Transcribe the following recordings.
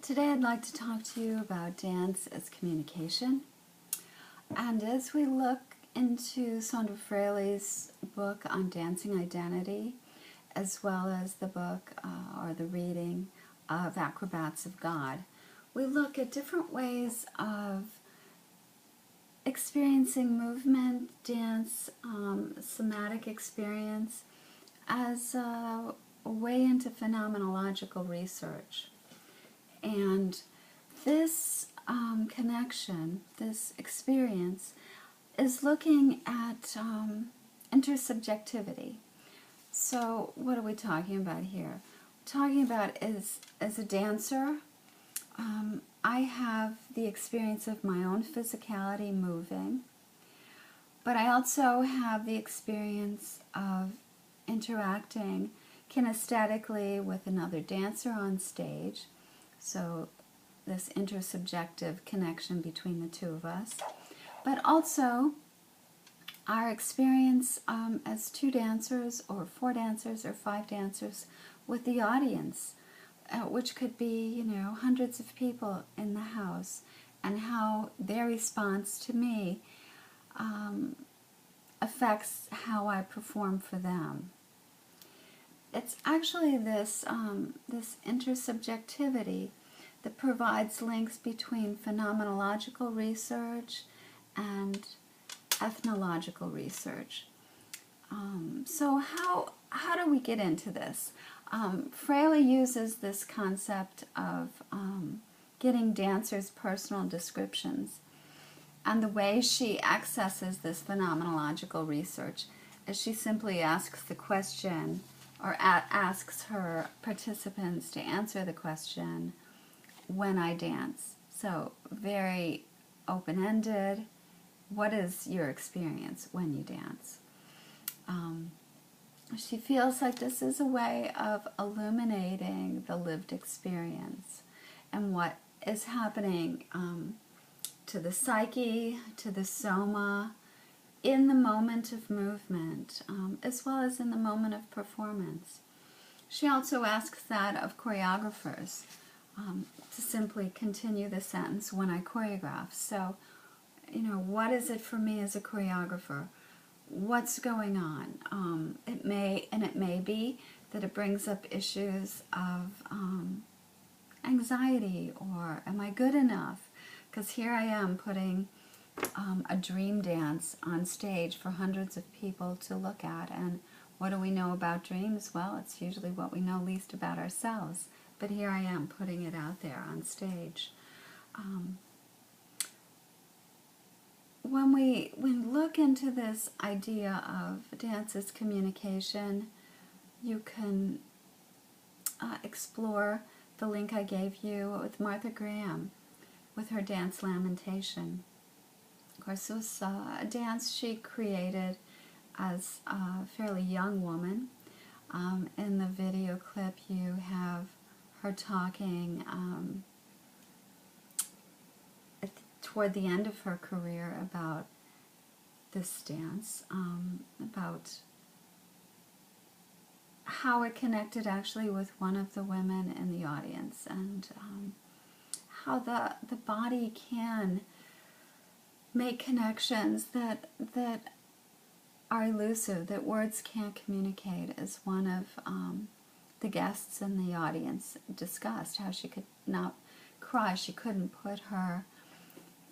Today I'd like to talk to you about dance as communication. And as we look into Sondra Fraley's book on dancing identity, as well as the book or the reading of Acrobats of God, we look at different ways of experiencing movement, dance, somatic experience as a way into phenomenological research. And this connection, this experience, is looking at intersubjectivity. So what are we talking about here? Talking about is, as a dancer, I have the experience of my own physicality moving, but I also have the experience of interacting kinesthetically with another dancer on stage. So this intersubjective connection between the two of us, but also our experience as two dancers or four dancers or five dancers with the audience, which could be, hundreds of people in the house, and how their response to me affects how I perform for them. It's actually this intersubjectivity that provides links between phenomenological research and ethnological research. So how do we get into this? Fraley uses this concept of getting dancers' personal descriptions, and the way she accesses this phenomenological research is she simply asks the question, or asks her participants to answer the question, when I dance. So very open-ended. What is your experience when you dance? She feels like this is a way of illuminating the lived experience and what is happening to the psyche, to the soma, in the moment of movement, as well as in the moment of performance. She also asks that of choreographers, to simply continue the sentence, when I choreograph. So, what is it for me as a choreographer? What's going on? It may be that it brings up issues of anxiety, or am I good enough? Because here I am putting a dream dance on stage for hundreds of people to look at. And what do we know about dreams? Well, it's usually what we know least about ourselves. But here I am putting it out there on stage. When we look into this idea of dance as communication, you can explore the link I gave you with Martha Graham, with her dance Lamentation. Of course, it was a dance she created as a fairly young woman. In the video clip, you have her talking toward the end of her career about this dance, about how it connected actually with one of the women in the audience, and how the body can make connections that are elusive, that words can't communicate, as one of the guests in the audience discussed, how she could not cry. She couldn't put her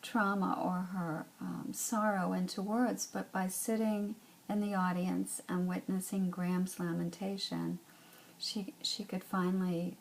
trauma or her sorrow into words, but by sitting in the audience and witnessing Graham's lamentation, she could finally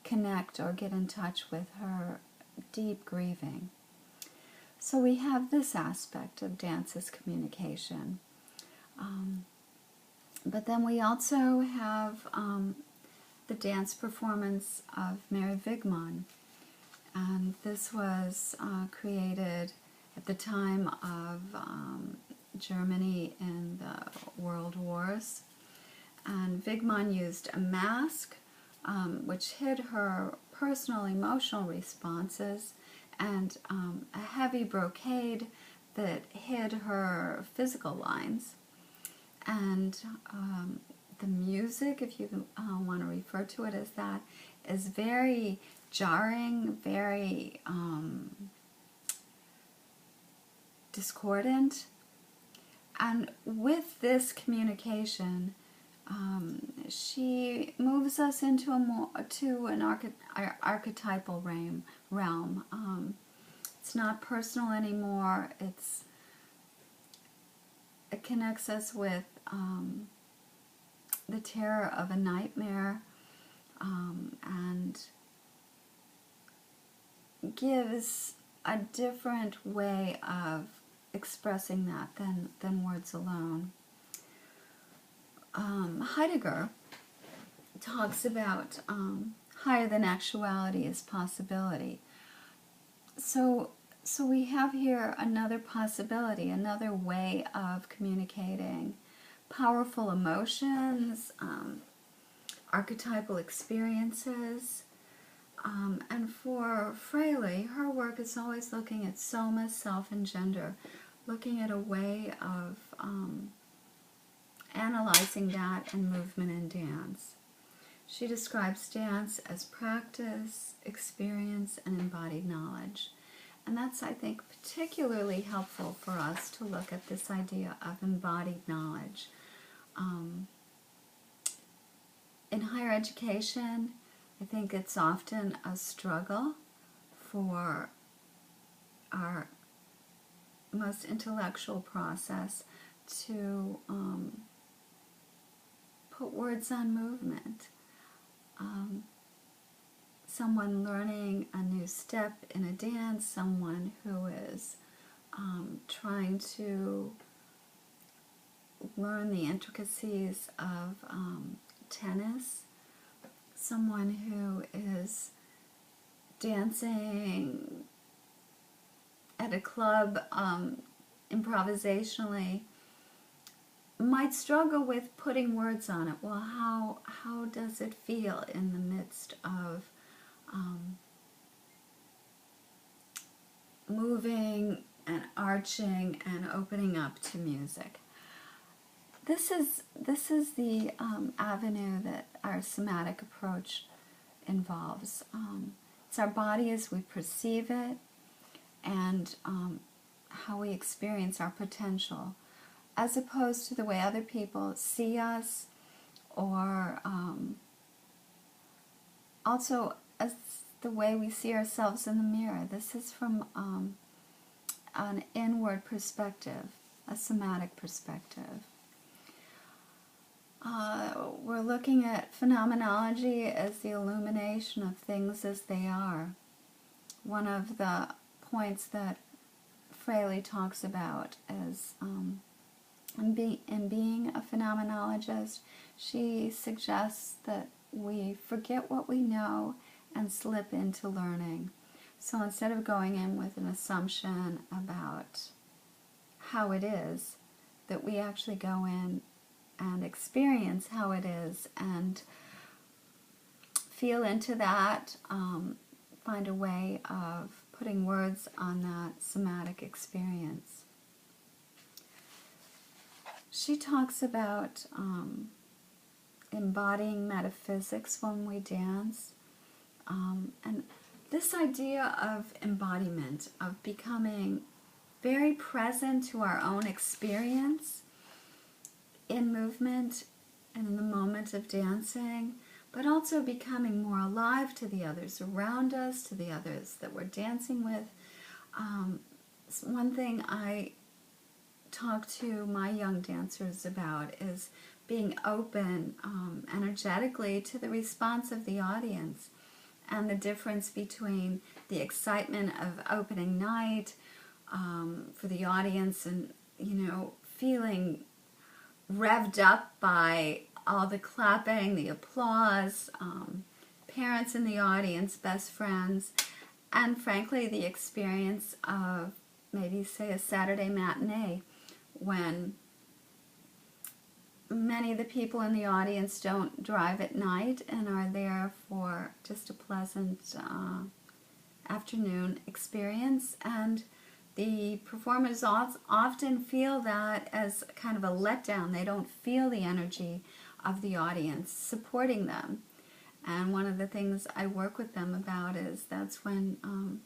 connect or get in touch with her deep grieving. So we have this aspect of dance as communication. But then we also have the dance performance of Mary Vigman. And this was created at the time of Germany in the World Wars. And Vigman used a mask which hid her personal emotional responses, and a heavy brocade that hid her physical lines. And the music, if you want to refer to it as that, is very jarring, very discordant. And with this communication, she moves us into an archetypal realm. It's not personal anymore. It connects us with the terror of a nightmare, and gives a different way of expressing that than words alone. Heidegger talks about higher than actuality is possibility. So we have here another possibility, another way of communicating powerful emotions, archetypal experiences. And for Fraley, her work is always looking at soma, self, and gender, looking at a way of analyzing that in movement and dance. She describes dance as practice, experience, and embodied knowledge. And that's, I think, particularly helpful for us to look at this idea of embodied knowledge. In higher education, I think it's often a struggle for our most intellectual process to put words on movement. Someone learning a new step in a dance, someone who is trying to learn the intricacies of tennis, someone who is dancing at a club improvisationally might struggle with putting words on it. Well, how does it feel in the midst of moving and arching and opening up to music? This is the avenue that our somatic approach involves. It's our body as we perceive it, and how we experience our potential, as opposed to the way other people see us, or also as the way we see ourselves in the mirror. This is from an inward perspective, a somatic perspective. We're looking at phenomenology as the illumination of things as they are. One of the points that Fraley talks about is in being a phenomenologist, she suggests that we forget what we know and slip into learning. So instead of going in with an assumption about how it is, that we actually go in and experience how it is and feel into that, find a way of putting words on that somatic experience. She talks about embodying metaphysics when we dance, and this idea of embodiment, of becoming very present to our own experience in movement and in the moment of dancing, but also becoming more alive to the others around us, to the others that we're dancing with. One thing I talk to my young dancers about is being open energetically to the response of the audience, and the difference between the excitement of opening night for the audience and, feeling revved up by all the clapping, the applause, parents in the audience, best friends, and frankly the experience of maybe, say, a Saturday matinee when many of the people in the audience don't drive at night and are there for just a pleasant afternoon experience, and the performers often feel that as kind of a letdown. They don't feel the energy of the audience supporting them. And one of the things I work with them about is that's when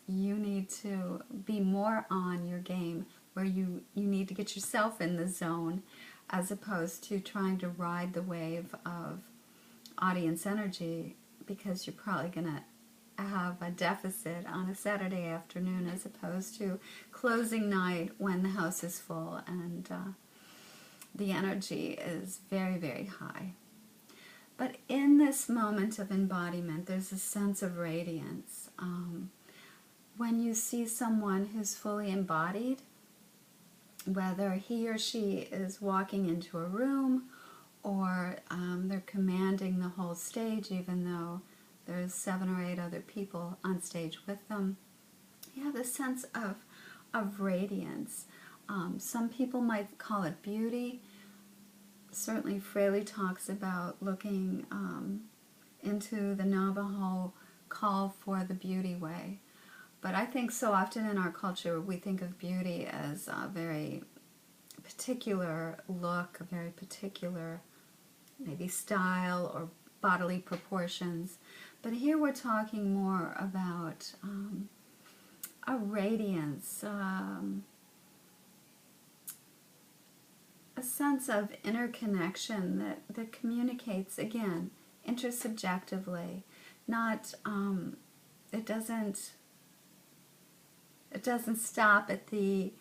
you need to be more on your game, where you need to get yourself in the zone as opposed to trying to ride the wave of audience energy, because you're probably going to have a deficit on a Saturday afternoon as opposed to closing night when the house is full and the energy is very, very high. But in this moment of embodiment, there's a sense of radiance. When you see someone who's fully embodied, whether he or she is walking into a room or they're commanding the whole stage, even though there's 7 or 8 other people on stage with them, you have a sense of radiance. Some people might call it beauty. Certainly Fraley talks about looking into the Navajo call for the beauty way. But I think so often in our culture we think of beauty as a very particular look, a very particular maybe style or bodily proportions. But here we're talking more about a radiance, a sense of interconnection that communicates, again, intersubjectively. Not, it doesn't stop at the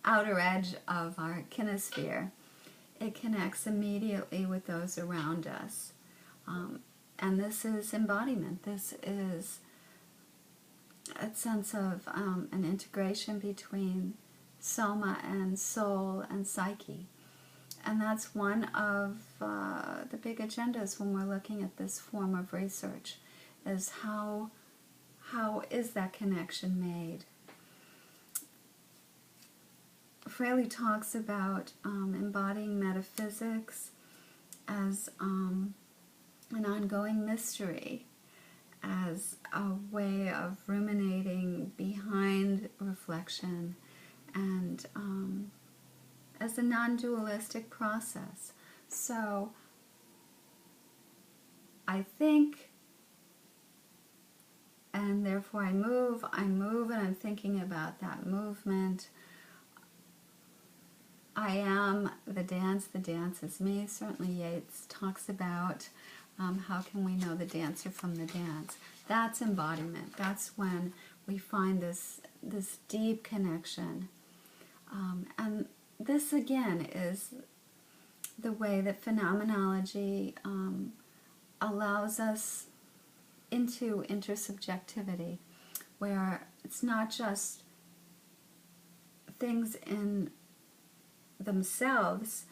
outer edge of our kinesphere. It connects immediately with those around us. And this is embodiment. This is a sense of an integration between soma and soul and psyche. And that's one of the big agendas when we're looking at this form of research, is how is that connection made? Fraley talks about embodying metaphysics as an ongoing mystery, as a way of ruminating behind reflection, and as a non-dualistic process. So I think, and therefore I move and I'm thinking about that movement. I am the dance is me. Certainly Yeats talks about how can we know the dancer from the dance. That's embodiment. That's when we find this deep connection. And this again is the way that phenomenology allows us into intersubjectivity, where it's not just things in themselves,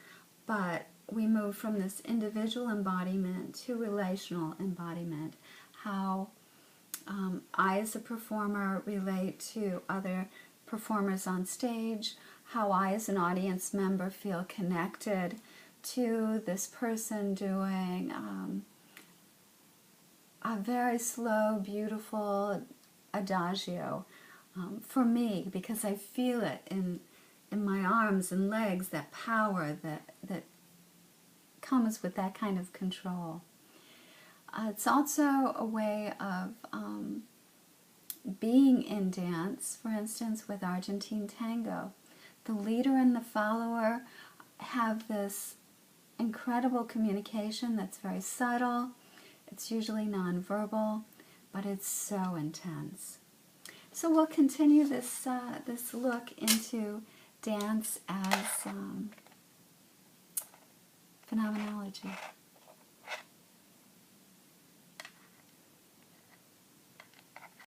but we move from this individual embodiment to relational embodiment. How I as a performer relate to other performers on stage, how I as an audience member feel connected to this person doing a very slow, beautiful adagio for me, because I feel it in my arms and legs, that power that comes with that kind of control. It's also a way of being in dance, for instance, with Argentine tango. The leader and the follower have this incredible communication that's very subtle. It's usually nonverbal, but it's so intense. So we'll continue this look into dance as phenomenology.